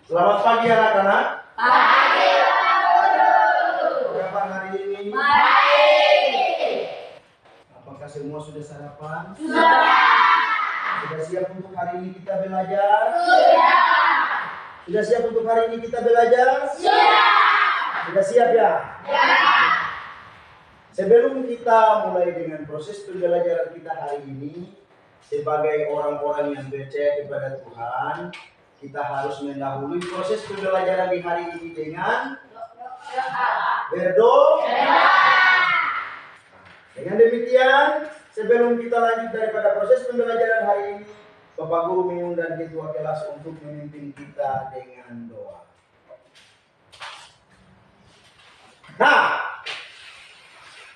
Selamat pagi anak-anak. Pagi, Pak Guru. Apa kabar hari ini? Baik. Apakah semua sudah sarapan? Sudah. Sudah siap untuk hari ini kita belajar? Sudah. Sudah siap untuk hari ini kita belajar? Sudah. Sudah siap ya? Ya. Sebelum kita mulai dengan proses pembelajaran kita hari ini, sebagai orang-orang yang percaya kepada Tuhan, kita harus mendahului proses pembelajaran di hari ini dengan berdoa. Dengan demikian, sebelum kita lanjut daripada proses pembelajaran hari ini, Bapak Guru mengundang ketua kelas untuk memimpin kita dengan doa. Nah,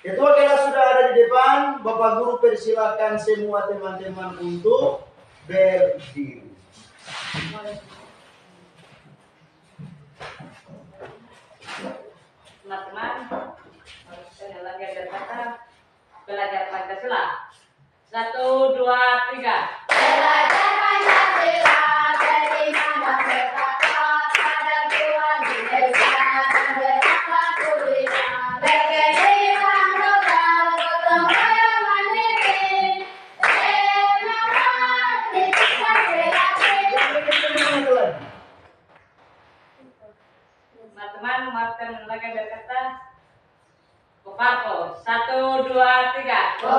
ketua kelas sudah ada di depan. Bapak Guru persilakan semua teman-teman untuk berdiri. Teman-teman, sekali lagi berkata belajar Pancasila. 1, 2, 3. Belajar Pancasila dari mana berkata pada Tuhan Indonesia dan berakhlak mulia. Berkenan modal gotong royong mandiri. Semangat kita kreatif. Teman-teman, Martin lagi berkata Kopato. 1, 2, 3.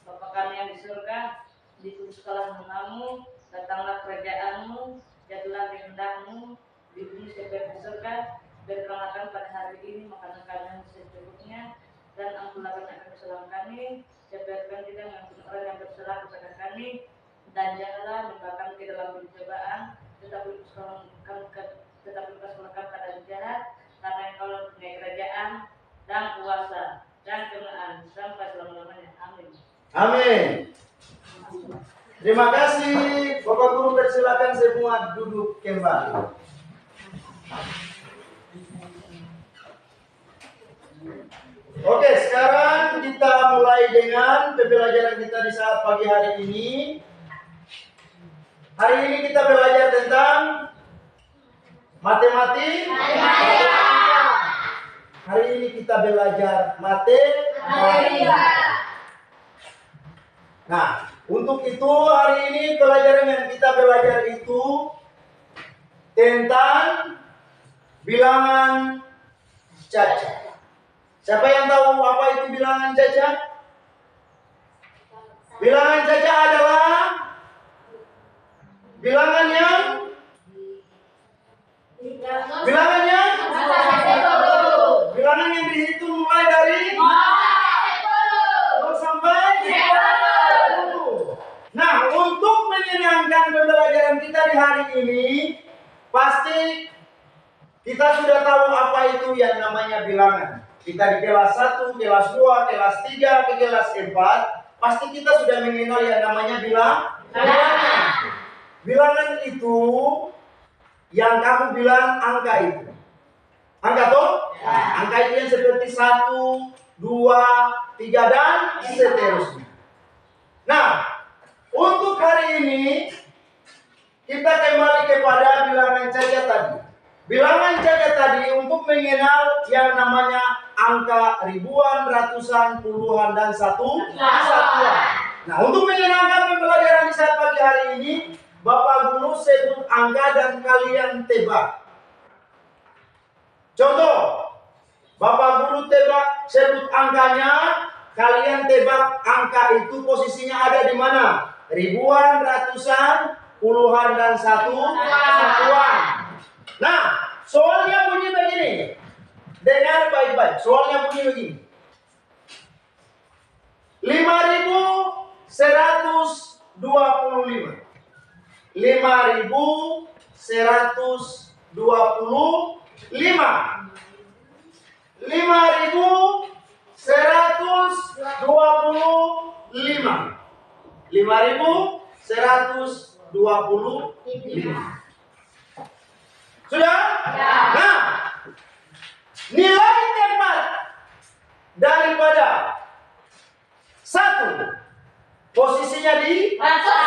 Bapa kami yang di surga, dikuduskanlah namamu, datanglah kerajaanmu, jadilah kehendakmu di bumi seperti di surga. Berikanlah kami pada hari ini makanan kami yang secukupnya, dan ampunilah kami akan kesalahan kami, seperti kami tidak mengampuni orang yang bersalah kepada kami, dan janganlah membawa kami ke dalam pencobaan, tetapi lepaskanlah kami pada jahat, karena Engkau mempunyai kerajaan dan kuasa dan kemuliaan sampai selama-lamanya. Amin. Amin. Terima kasih. Bapak Guru persilakan semua duduk kembali. Oke, sekarang kita mulai dengan pembelajaran kita di saat pagi hari ini. Hari ini kita belajar tentang matematika. Hari ini kita belajar matematika. Nah, untuk itu hari ini pelajaran yang kita belajar itu tentang bilangan cacat. Siapa yang tahu apa itu bilangan cacat? Bilangan cacat adalah bilangan yang dihitung mulai dari 0 sampai 10. Nah, untuk menyenangkan pembelajaran kita di hari ini, pasti kita sudah tahu apa itu yang namanya bilangan. Kita di kelas 1, kelas 2, kelas 3, ke kelas 4, pasti kita sudah mengenal yang namanya bilangan. Bilangan itu yang kamu bilang angka itu. Angka toh? Ya. Angka itu yang seperti 1, 2, 3 dan seterusnya. Nah, untuk hari ini kita kembali kepada bilangan cacat tadi. Bilangan cacat tadi untuk mengenal yang namanya angka angka ribuan, ratusan, puluhan, dan satuan. Nah, untuk menyenangkan pembelajaran di saat pagi hari ini, Bapak Guru sebut angka dan kalian tebak. Contoh, Bapak Guru sebut angkanya, kalian tebak angka itu posisinya ada di mana? Ribuan, ratusan, puluhan, dan satuan. Nah, soalnya bunyi begini. Dengar baik-baik. Soalnya bunyi begini. 5.125. 5.125. 5.125. 5.125. Sudah? Ya. Nah, nilai tepat daripada 1 posisinya di ratusan.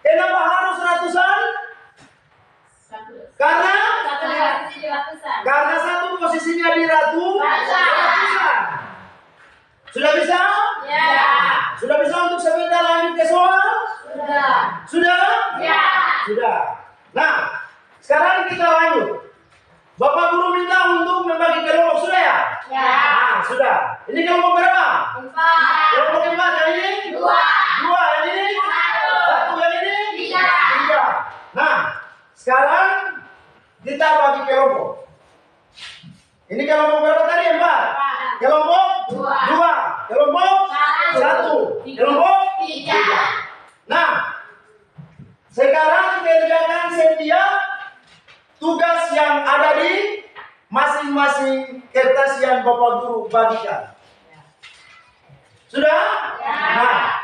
Kenapa harus ratusan? Karena 1 posisinya di ratusan. Sudah bisa? Ya. Sudah bisa untuk sebentar lanjut ke soal? Sudah? Ya. Sudah. Nah, sekarang kita lanjut. Bapak Guru minta untuk membagi kelompok, sudah ya? Ya. Nah, sudah. Ini kelompok berapa? 4. Kelompok 4, yang ini? 2. 2, yang ini? 1, yang ini? 3. Nah, sekarang kita bagi kelompok. Ini kelompok berapa tadi? 4. Kelompok 2. Kelompok 1. Kelompok 3. Nah, sekarang kerjakan setiap tugas yang ada di masing-masing kertas yang Bapak Guru bagikan. Sudah? Nah,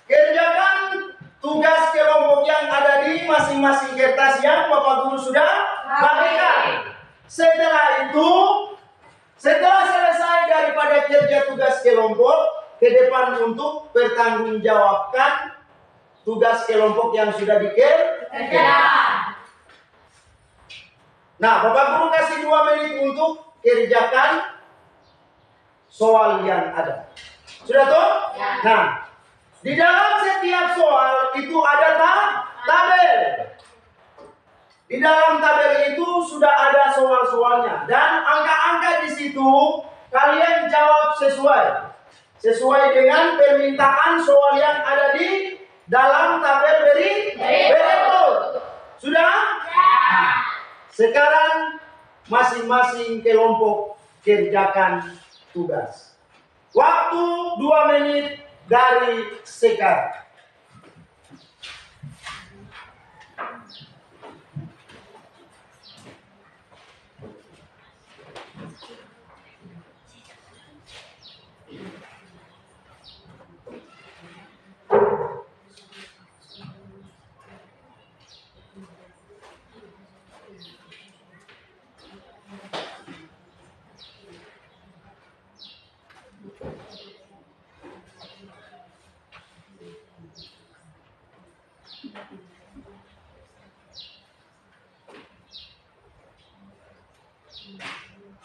kerjakan tugas kelompok yang ada di masing-masing kertas yang Bapak Guru sudah bagikan. Setelah itu, setelah selesai daripada kerja tugas kelompok, ke depan untuk bertanggungjawabkan tugas kelompok yang sudah dikerjakan. Nah, Bapak Guru kasih 2 menit untuk kerjakan soal yang ada. Sudah toh? Ya. Nah, di dalam setiap soal itu ada tabel. Di dalam tabel itu sudah ada soal-soalnya dan angka-angka di situ kalian jawab sesuai dengan permintaan soal yang ada di dalam tabel berikut. Sudah? Nah, sekarang masing-masing kelompok kerjakan tugas. Waktu 2 menit dari sekarang.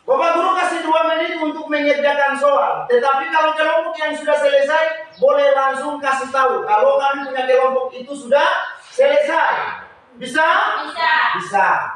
Bapak Guru kasih 2 menit untuk mengerjakan soal. Tetapi kalau kelompok yang sudah selesai, boleh langsung kasih tahu. Kalau kami punya kelompok itu sudah selesai. Bisa? Bisa. Bisa.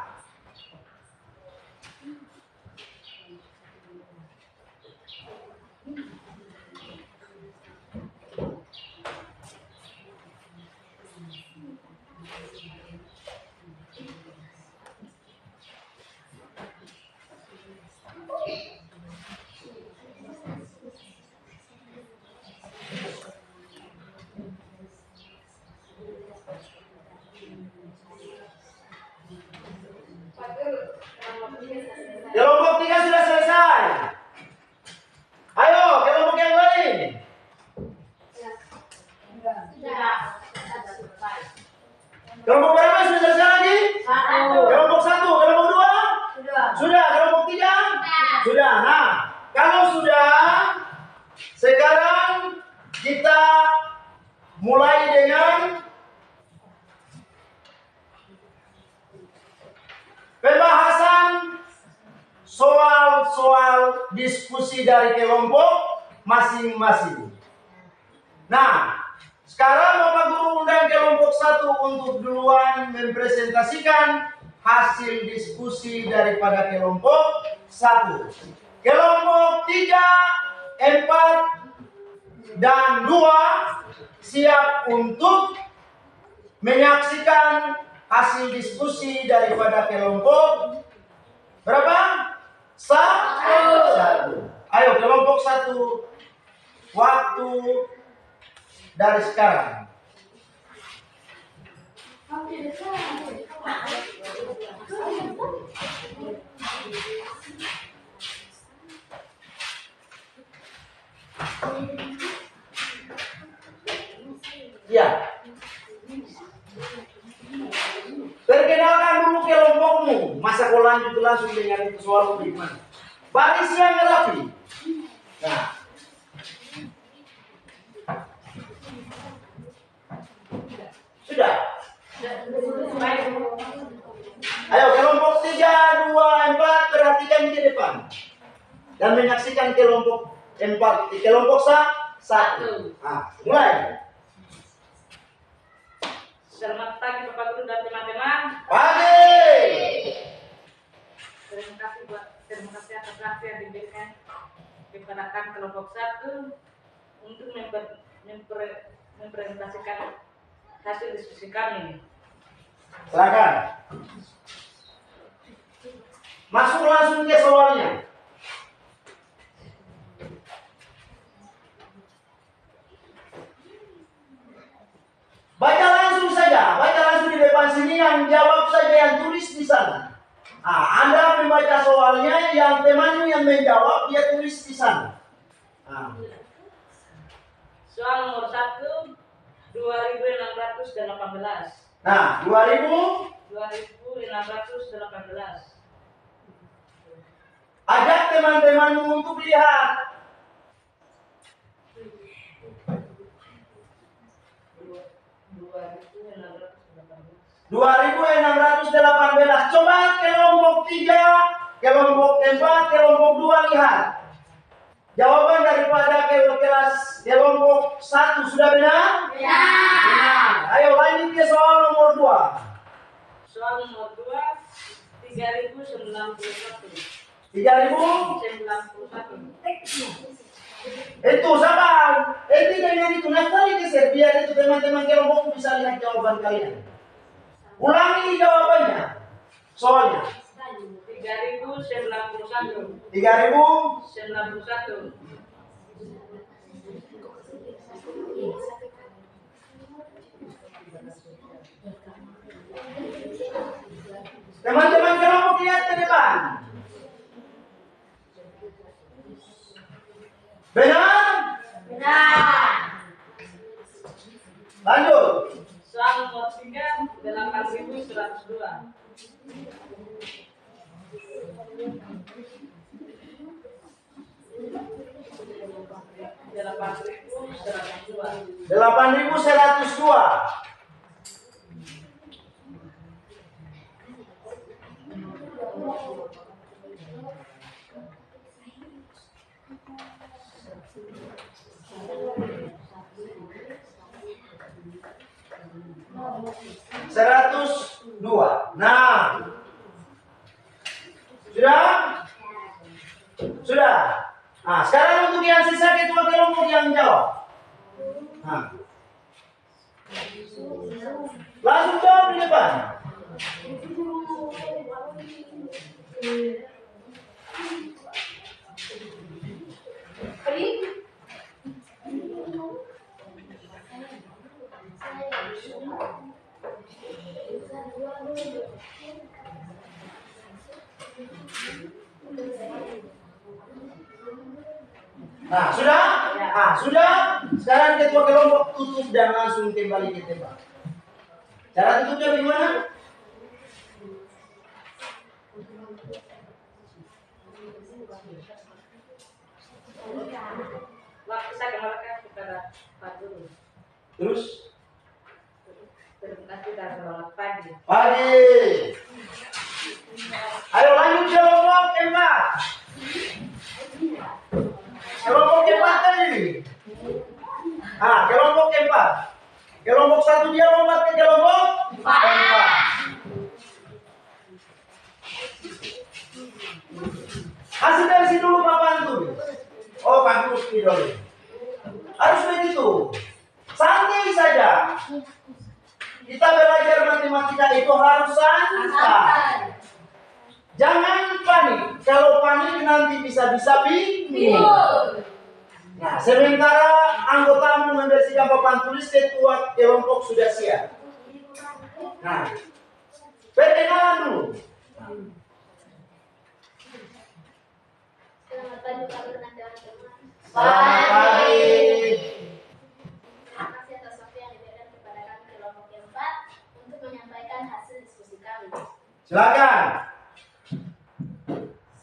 Kelompok 3 sudah selesai. Ayo, kelompok yang lain. Kelompok berapa sudah selesai lagi? 1. Kelompok 1, kelompok 2? Sudah, kelompok 3? Sudah. Nah, kalau sudah, sekarang kita mulai dengan pembahasan soal diskusi dari kelompok masing-masing. Nah, sekarang Bapak Guru undang kelompok 1 untuk duluan mempresentasikan hasil diskusi daripada kelompok 1. Kelompok 3, 4, dan 2 siap untuk menyaksikan hasil diskusi daripada kelompok berapa? 1. Ayo kelompok 1, waktu dari sekarang. Ya. Perkenalkan dulu kelompokmu. Masa kau lanjut langsung dengan itu soal gimana? Baris yang rapi. Nah. Sudah. Ayo kelompok 3, 2, 4 perhatikan ke depan. Dan menyaksikan kelompok 4. Di kelompok 1. Nah, mulai. Selamat pagi Bapak Guru dan teman-teman. Pagi. Terima kasih atas waktu yang diberikan kepada kelompok 1 untuk mempresentasikan hasil diskusi kami. Silakan. Masuk langsung ke soalnya. Baca langsung saja, baca langsung di depan sini, yang jawab saja yang tulis di sana. Nah, Anda membaca soalnya, yang temanmu yang menjawab dia tulis di sana. Nah. Soal nomor 1, 2618. Nah, 2618. Ajak teman-temanmu untuk lihat. 2618. Coba kelompok 3, kelompok 4, kelompok 2 lihat. Jawaban daripada kelompok 1 sudah benar? Ya. Benar. Ayo lanjut ke soal nomor 2. Soal nomor 2, 3091. 3091. 91. Itu sabar. Itu dengan itu nanti geser biar itu teman-teman kelompok bisa lihat jawaban kalian. Ulangi jawabannya. Soalnya 3091. 3091. Teman-teman kelompok lihat ke depan. Benar? Benar. Lanjut. Soal nomor 3, 8102. 8102. 102. Nah, sudah. Nah, sekarang untuk yang sisa ketua kelompok yang jawab. Nah, langsung jawab di depan. Nah, sudah? Ya. Nah, sudah. Sekarang ketua kelompok tutup dan langsung kembali ke tempat. Cara tutupnya bagaimana? Waktu saya kembalikan kepada Pak Guru. Terus? Terima kasih dan selamat pagi. Pagi. Ayo lanjut kelompok 4. Hasil dari sini dulu Pak Pantu. Oh bagus idol. Harus begitu. Santai saja. Kita belajar matematika itu harus santai. Jangan panik. Kalau panik nanti bisa-bisa bingung. Nah, sementara anggota membersihkan papan tulis, ketua kelompok sudah siap. Nah, perkenalan dulu. Selamat pagi Pak Guru dan teman-teman. Selamat pagi. Terima kasih atas waktu yang diberikan kepada kami kelompok yang 4 untuk menyampaikan hasil diskusi kami. Silakan.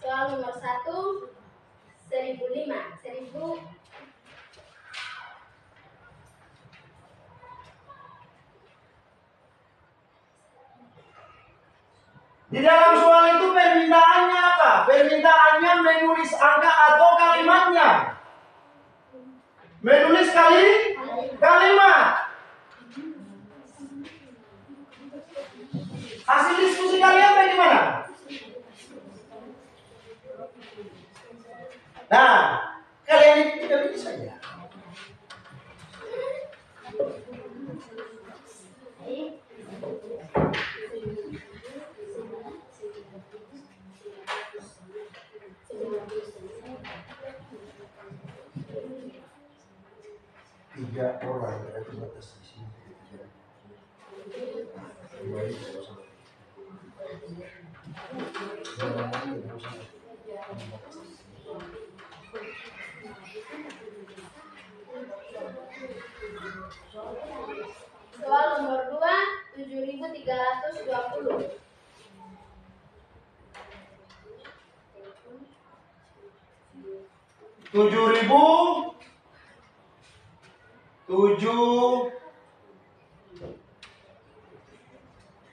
Soal nomor 1, 1005. Di dalam soal itu permintaannya apa? Permintaannya menulis angka atau kalimatnya? Menulis kalimat. Hasil diskusi kalian bagaimana? Nah, kalian itu tidak bisa saja. Tiga orang berarti batas di sini. Soal nomor 2, 7320. Tujuh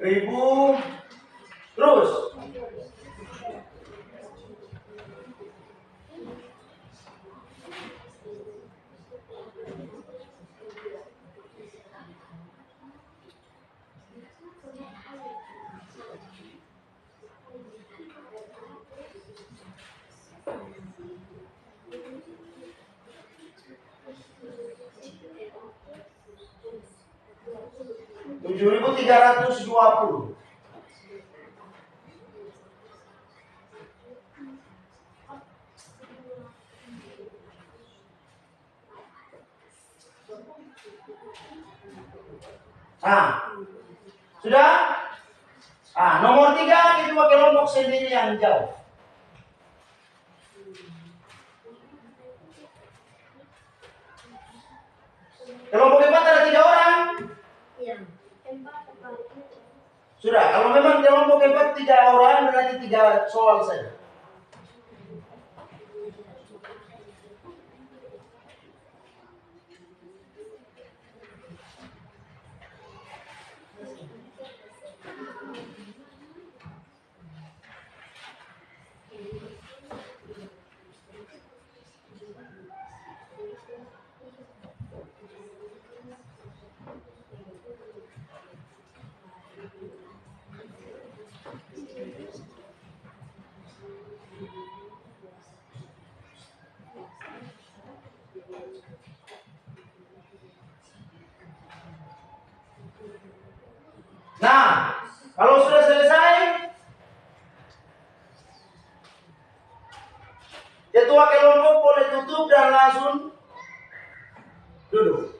ribu terus. $7.320. Nah, sudah? Nomor 3 ketua kelompok sendiri yang jawab. Kelompok 4 ada 3 orang. Iya. Sudah, kalau memang kelompok 4 3 orang berarti 3 soal saja. Nah, kalau sudah selesai, ketua kelompok boleh tutup dan langsung duduk.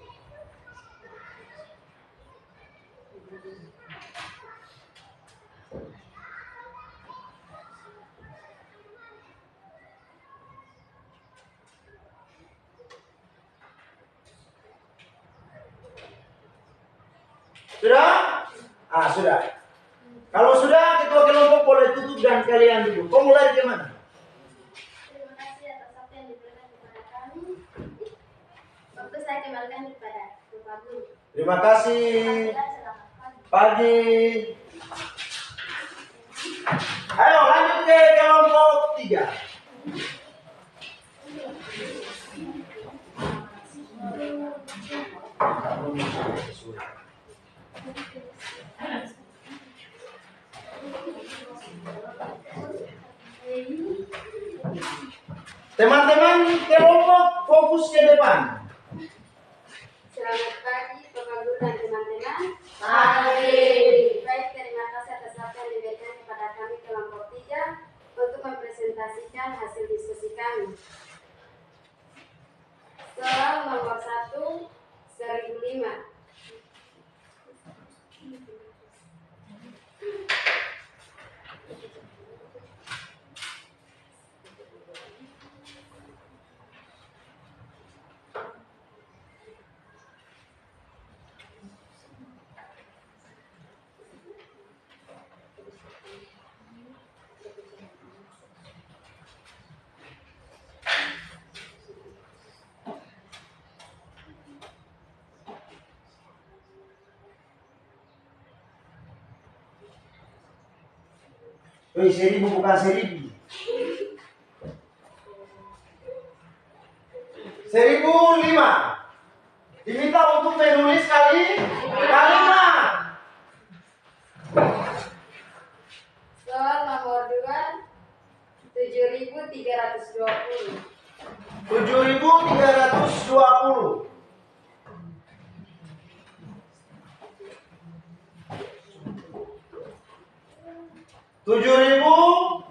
Sudah? Sudah. Kalau sudah, ketua kelompok boleh tutup dan kalian duduk. Kau mulai dari mana? Terima kasih atas waktu yang diberikan kepada kami. Waktu saya kembalikan kepada Bapak Guru. Terima kasih. Selamat Pagi. Ayo lanjut ke kelompok 3. Teman-teman kelompok fokus ke depan. Selamat pagi Bapak Guru dan teman-teman. Pagi. Baik, terima kasih atas waktu yang diberikan kepada kami kelompok 3 untuk mempresentasikan hasil diskusi kami. Soal nomor 1, 1005. Woi, 1000 bukan 1000. 1005. Diminta untuk menulis kalimat. Soal nomor 2, 7320. 7320. 7000.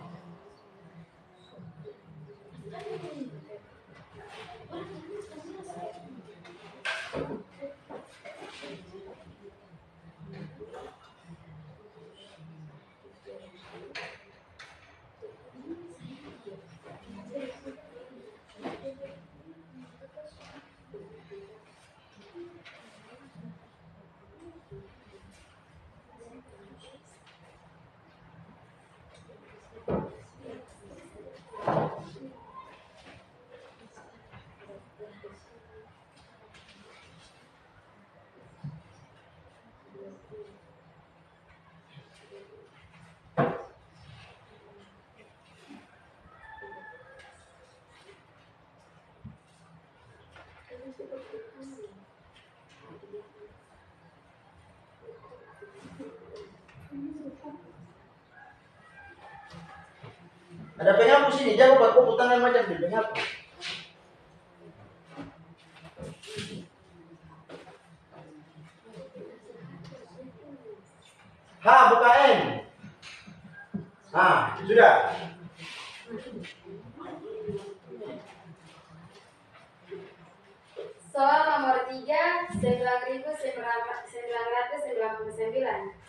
'Ada penghapus sini, jangan buat kopu tangan macam di penghapus. H buka N. Nah, sudah. Soal nomor 3, 9.999.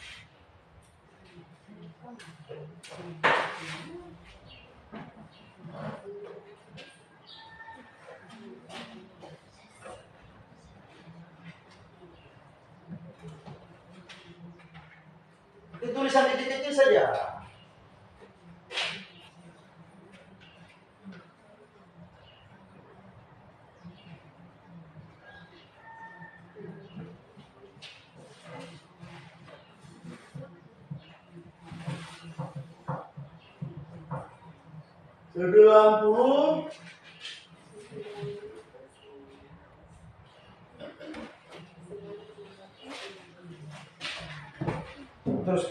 Itu tulisan kecil-kecil saja. Sembilan puluh. Terus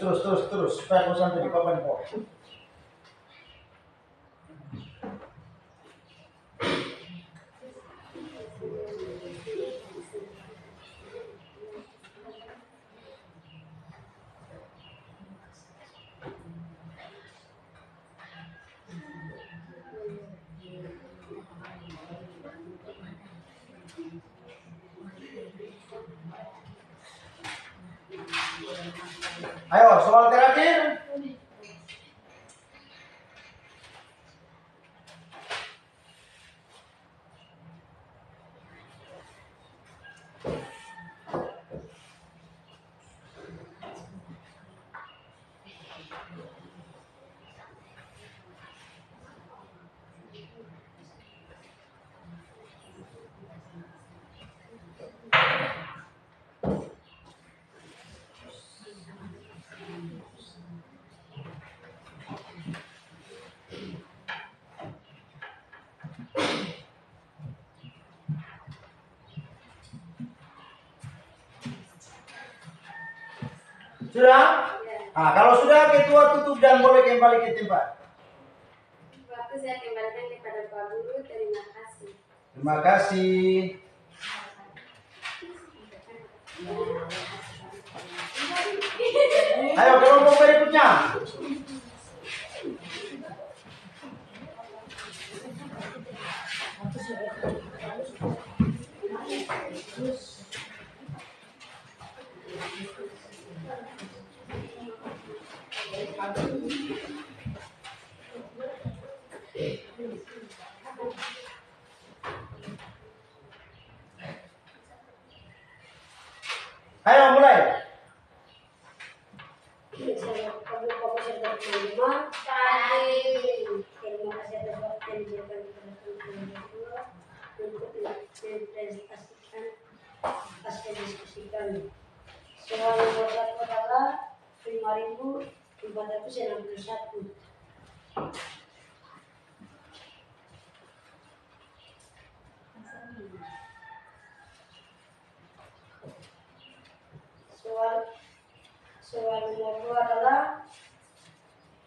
supaya aku sampai di papan kok. Ayo, soal terakhir. Sudah? Nah, kalau sudah ketua tutup dan boleh kembali ke tempat. Waktu saya kembalikan kepada Pak Guru. Terima kasih. Terima kasih. Ayo kelompok berikutnya. Ayo mulai. Saya Pablo Profesor Terima kasih atas waktu yang diberikan kepada teman-teman berdua untuk mempresentasikan hasil diskusi kami. Soal nomor 1 adalah 5.461. Soal nomor 2 adalah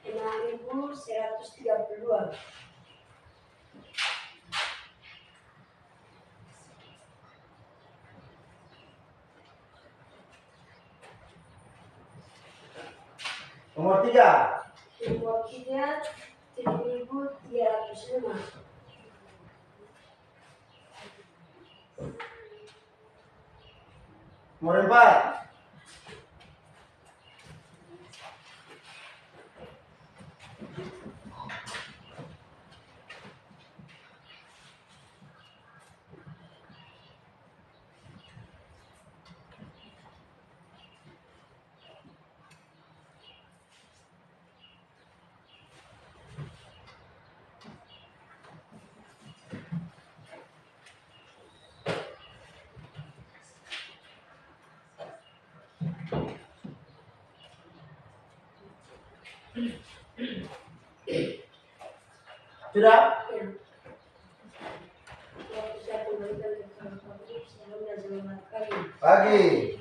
6.132. Nomor 3. Nomor 3 7.305. Nomor 4. Sudah? Ya. Waktu saya kembalikan kepada Pak Guru, salam dan selamat pagi. Pagi.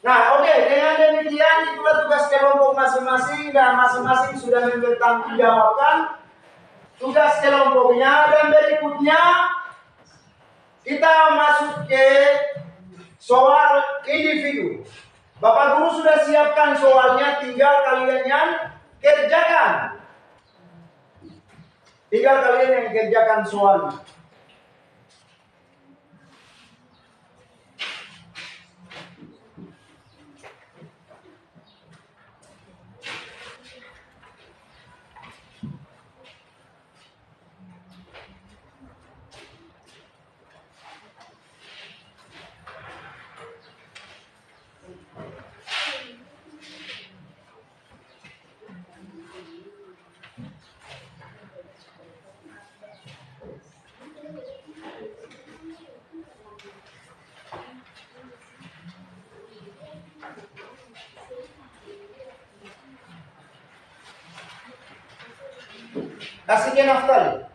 Nah, oke. Dengan demikian itulah tugas kelompok masing-masing dan masing-masing sudah mempertanggungjawabkan tugas kelompoknya, dan berikutnya kita masuk ke soal individu. Bapak Guru sudah siapkan soalnya, tinggal kalian yang kerjakan. Tinggal kalian yang kerjakan soalnya. Kasih ke Naftali.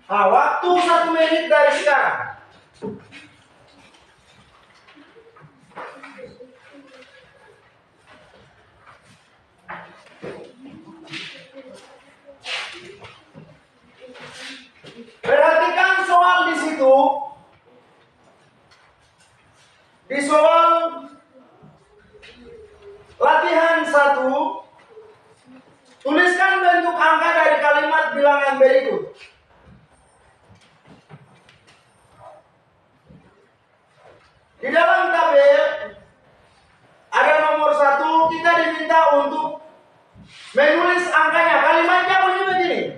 Nah, waktu 1 menit dari sekarang. Perhatikan soal di situ. Di soal latihan 1, tuliskan bentuk angka dari kalimat bilangan berikut. Di dalam tabel ada nomor 1, kita diminta untuk menulis angkanya. Kalimatnya bunyi begini.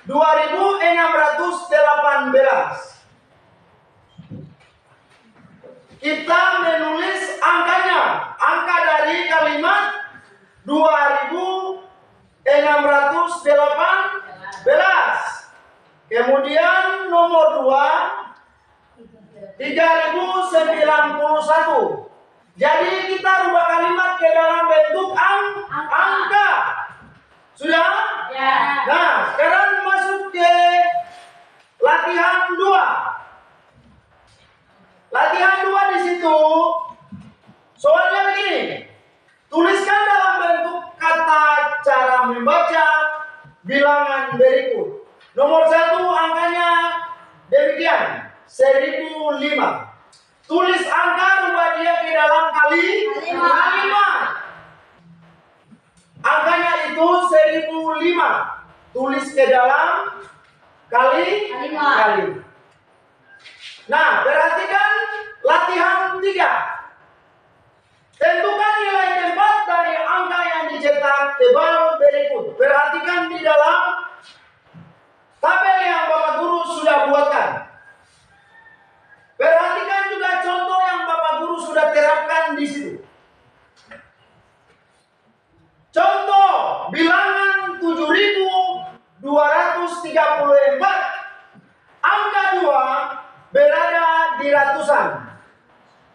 2.618. Kita menulis angkanya. Angka dari kalimat 2.618. Kemudian nomor 2, 3.091. Jadi kita rubah kalimat ke dalam bentuk angka. Sudah? Ya. Nah, sekarang masuk ke latihan 2. Latihan 2 di situ soalnya begini. Tuliskan dalam bentuk kata cara membaca bilangan berikut. Nomor 1 angkanya demikian, 1005. Tulis angka, rubah dia ke dalam kalimat. Angkanya itu 1005. Tulis ke dalam kalimat. Nah, perhatikan latihan 3. Tentukan nilai tempat dari angka yang dicetak tebal berikut. Perhatikan di dalam tabel yang Bapak Guru sudah buatkan. Perhatikan juga contoh yang Bapak Guru sudah terapkan di situ. Contoh bilangan 7.234. Angka 2 berada di ratusan.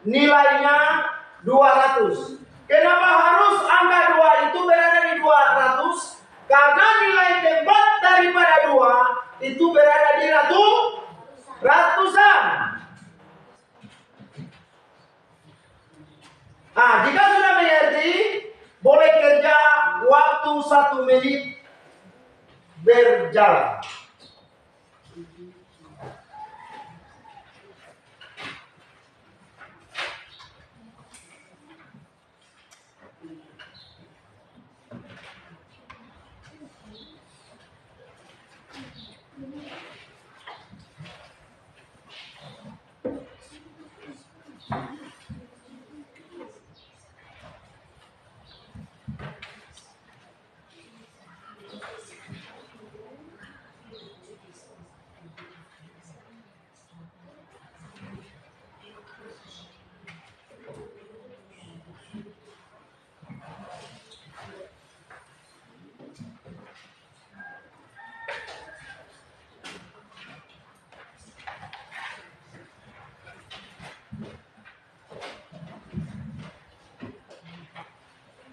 Nilainya 200. Kenapa harus angka 2 itu berada di 200? Karena nilai tempat daripada 2 itu berada di ratusan. Nah, jika sudah mengerti, boleh kerja waktu 1 menit berjalan.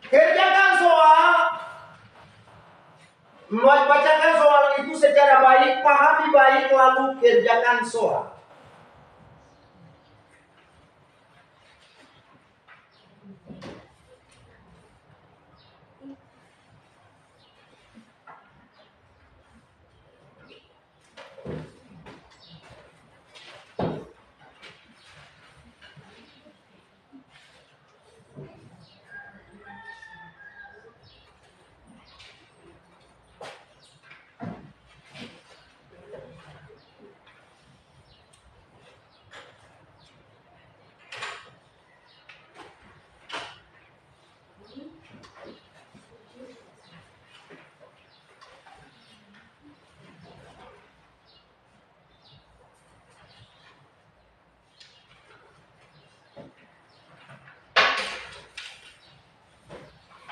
Kerjakan soal, bacakan soal itu secara baik, pahami baik, lalu kerjakan soal.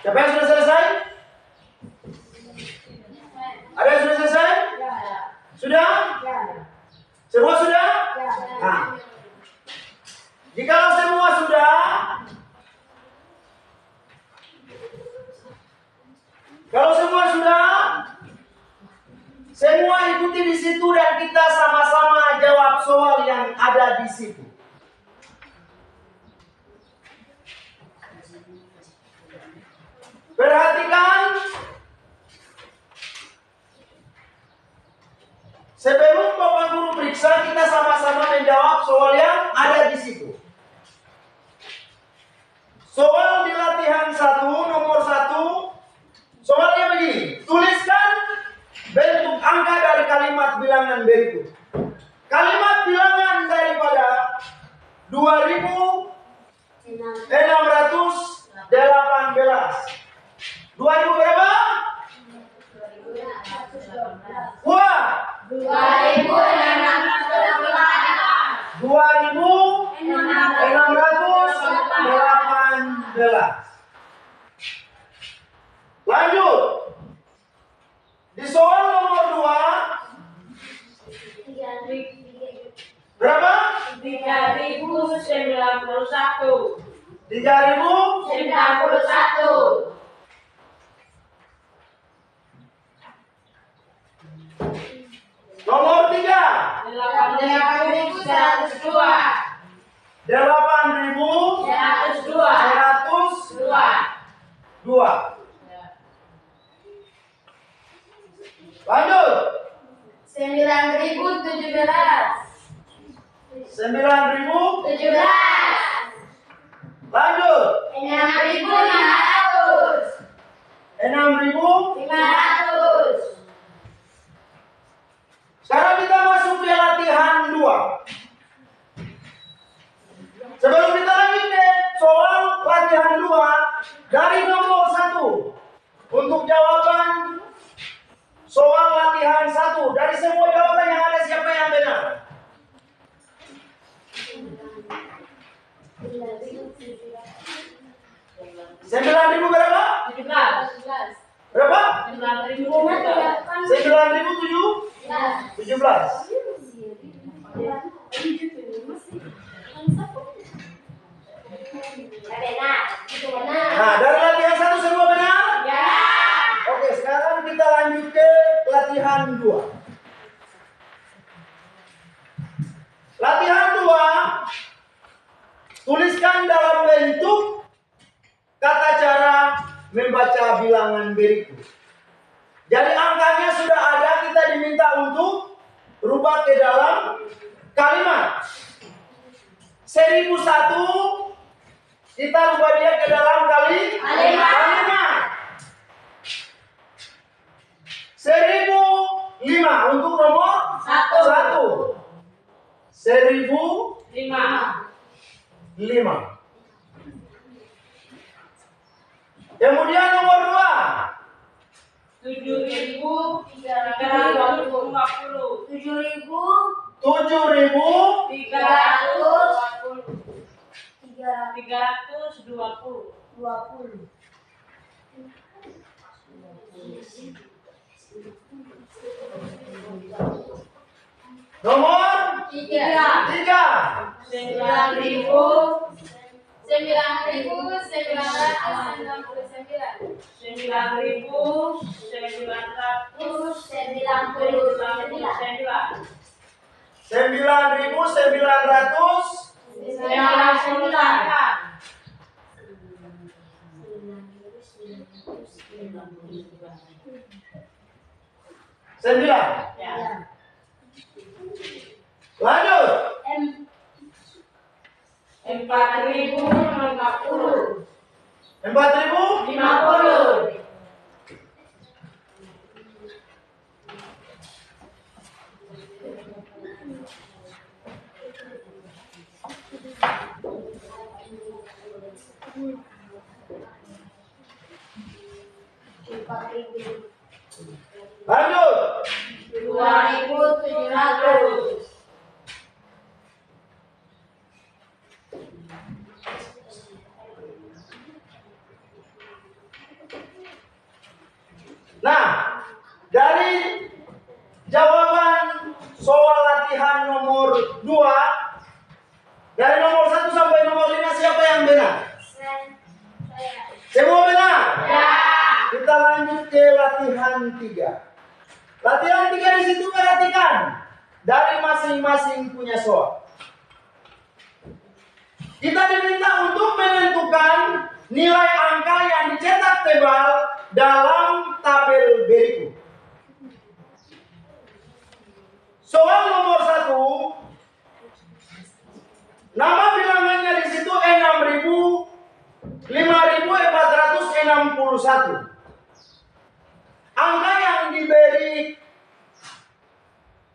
Siapa yang sudah selesai? Ada yang sudah selesai? Sudah? Semua sudah? Nah, jikalau semua sudah, kalau semua sudah, semua ikuti di situ dan kita sama-sama jawab soal yang ada di situ. Perhatikan, sebelum Bapak Guru periksa, kita sama-sama menjawab soal yang ada di situ. Soal di latihan 1, nomor 1, soalnya begini, tuliskan bentuk angka dari kalimat bilangan berikut. Kalimat bilangan daripada 2.618. 2000 berapa? Wah, 2.618. Lanjut. Di soal nomor 2 berapa? 3.091. 3.091. Nomor 3. 8.102. 8.102. Lanjut. 9.017. 9.000. Lanjut. 6.500. 6.000. Sekarang kita masuk ke latihan 2. Sebelum kita lanjut ke soal latihan 2, dari nomor 1 untuk jawaban soal latihan 1, dari semua jawaban yang ada siapa yang benar? 9.000 berapa? 17. Berapa? 9.017. 9.017. Nah, dari latihan 1 semua benar? Ya. Oke, sekarang kita lanjut ke latihan 2. Latihan 2, tuliskan dalam bentuk kata cara membaca bilangan berikut. Jadi angkanya sudah ada, kita diminta untuk rubah ke dalam kalimat. 1001 kita rubah dia ke dalam kalimat. 1005 untuk nomor 1. 1005. Kemudian nomor 2. 7.350. 7.320. Nomor 3. 9. Ya. Lanjut. 4.050. 4.050. Lanjut. 2.700. Nah, dari jawaban soal latihan nomor 2, dari nomor 1 sampai nomor 5 siapa yang benar? Semua benar? Ya. Kita lanjut ke latihan 3. Latihan 3 di situ perhatikan dari masing-masing punya soal. Kita diminta untuk menentukan nilai angka yang dicetak tebal dalam tabel berikut. Soal nomor 1, nama bilangannya di situ 5.461. Angka yang diberi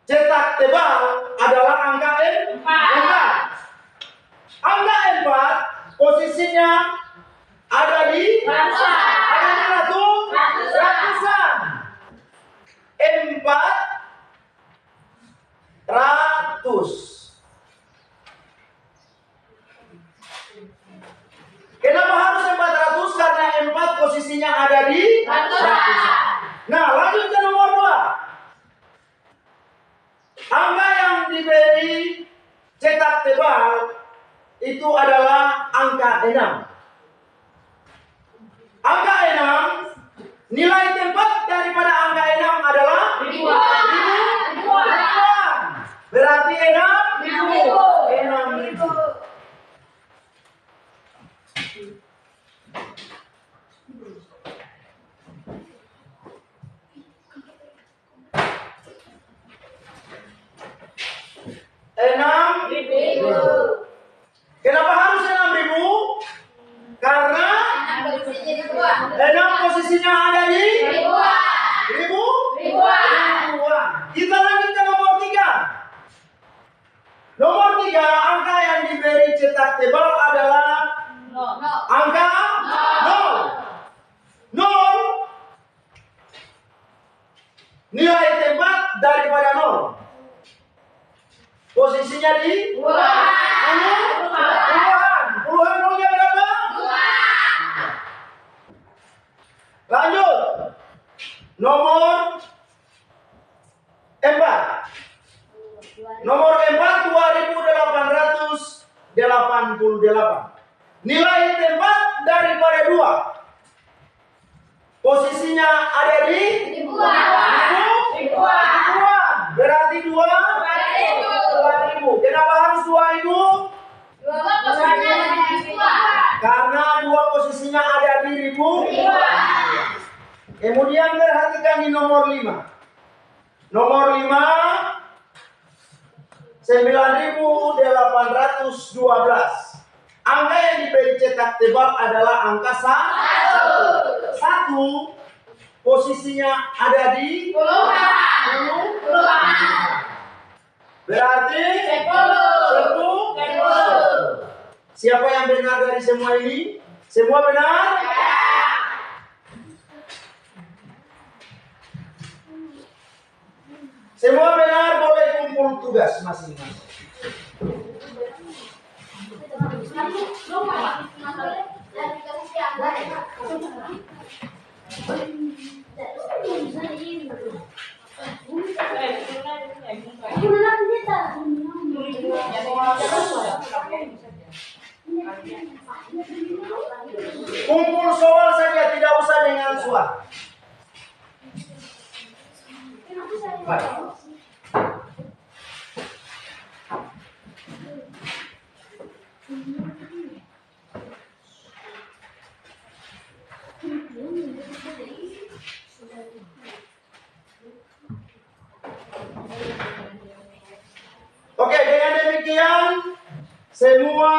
cetak tebal adalah angka 4. Angka 4 posisinya ada di ratusan. 400. Kenapa harus 400? Karena 4 posisinya ada di ratusan. Nah, lanjut ke nomor 2. Angka yang diberi cetak tebal itu adalah angka 6. Angka 6, nilai tempat daripada angka 6 adalah ribuan. Berarti 6.000. Kenapa harus 6.000? Karena 6 posisinya ada di ribuan. Kita lanjut ke nomor 3. Nomor 3, angka yang diberi cetak tebal adalah angka 0. Nilai tempat daripada 0. Posisinya di puluhan nolnya berapa? 2. Lanjut. Nomor 4. Nomor 4, 2.888. Nilai tempat daripada 2. Posisinya ada di ribuan. Berarti 2.000. Kenapa harus 2.000? Karena 2 posisinya ada di ribuan. Kemudian perhatikan di nomor 5. Nomor 5, 9.812. Angka yang diberi cetak tebal adalah angka 1. Posisinya ada di puluhan. Berarti 10. Siapa yang benar dari semua ini? Semua benar? Semua benar, boleh kumpul tugas masing-masing. Kumpul soal saja, tidak usah dengan suara. Baik. Oke, dengan demikian semua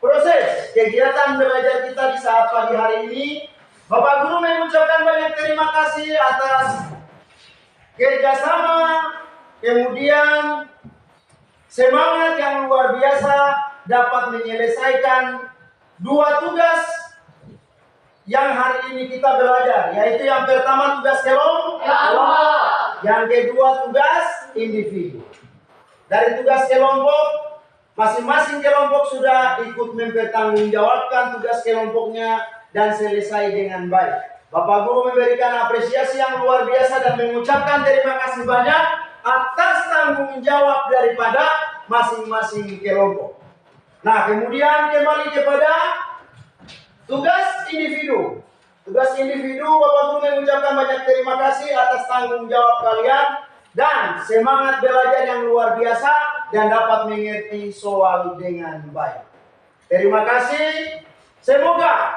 proses kegiatan belajar kita di saat pagi hari ini, Bapak Guru mengucapkan banyak terima kasih atas kerjasama, kemudian semangat yang luar biasa dapat menyelesaikan 2 tugas yang hari ini kita belajar, yaitu yang pertama tugas kelompok, yang kedua tugas individu. Dari tugas kelompok, masing-masing kelompok sudah ikut mempertanggungjawabkan tugas kelompoknya dan selesai dengan baik. Bapak Guru memberikan apresiasi yang luar biasa dan mengucapkan terima kasih banyak atas tanggung jawab daripada masing-masing kelompok. Nah, kemudian kembali kepada tugas individu. Tugas individu, Bapak Guru mengucapkan banyak terima kasih atas tanggung jawab kalian dan semangat belajar yang luar biasa dan dapat mengerti soal dengan baik. Terima kasih. Semoga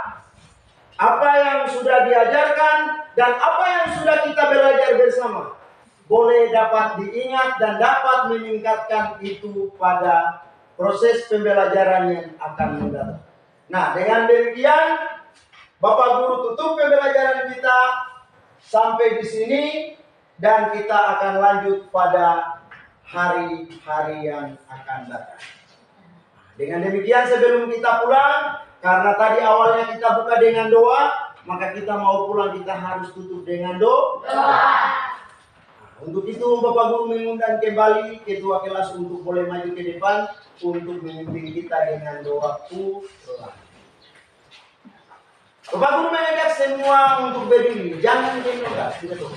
apa yang sudah diajarkan dan apa yang sudah kita belajar bersama boleh dapat diingat dan dapat meningkatkan itu pada proses pembelajaran yang akan mendatang. Nah, dengan demikian Bapak Guru tutup pembelajaran kita sampai di sini dan kita akan lanjut pada hari-hari yang akan datang. Dengan demikian sebelum kita pulang, karena tadi awalnya kita buka dengan doa, maka kita mau pulang kita harus tutup dengan doa. Untuk itu Bapak Guru mengundang kembali ketua kelas untuk boleh maju ke depan untuk memimpin kita dengan doa pulang. Bapak Guru mengajak semua untuk berdiri, jangan menolak, tidak tuh.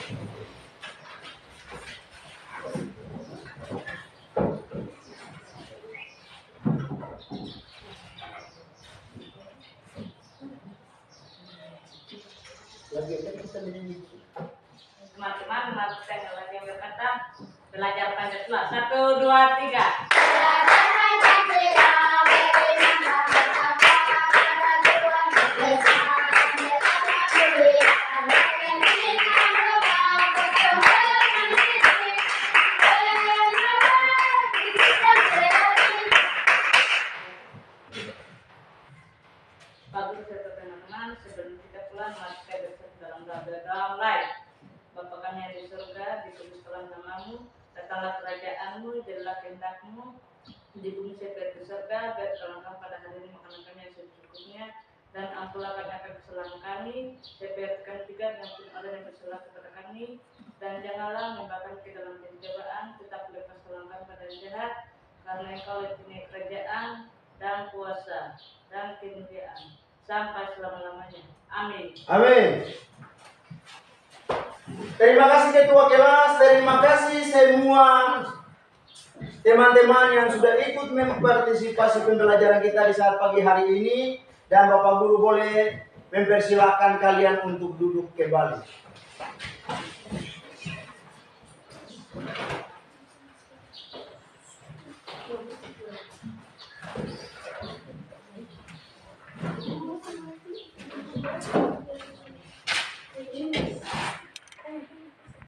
Lagi kan kita menyanyi. Teman-teman, mari kita lagi yang berkata belajar Pancasila. 1, 2, 3. Bagus ya teman-teman, sebelum kita pulang mari kita bersatu dalam doa live. Bapa kami yang di surga, dikuduskanlah namamu, datanglah kerajaanmu, jadilah kehendakmu di bumi seperti di surga. Berkelankan pada hari ini makanan kami yang secukupnya, dan ampunilah kami akan kesalahan kami, seperti kami juga mengampuni orang yang bersalah kepada kami, dan janganlah membawa ke dalam pencobaan, tetapi lepaskanlah kami pada yang jahat, karena Engkau yang punya kerajaan dan kuasa dan kemuliaan sampai selama-lamanya. Amin. Amin. Terima kasih ketua kelas, terima kasih semua teman-teman yang sudah ikut mempartisipasi pembelajaran kita di saat pagi hari ini, dan Bapak Guru boleh mempersilahkan kalian untuk duduk kembali.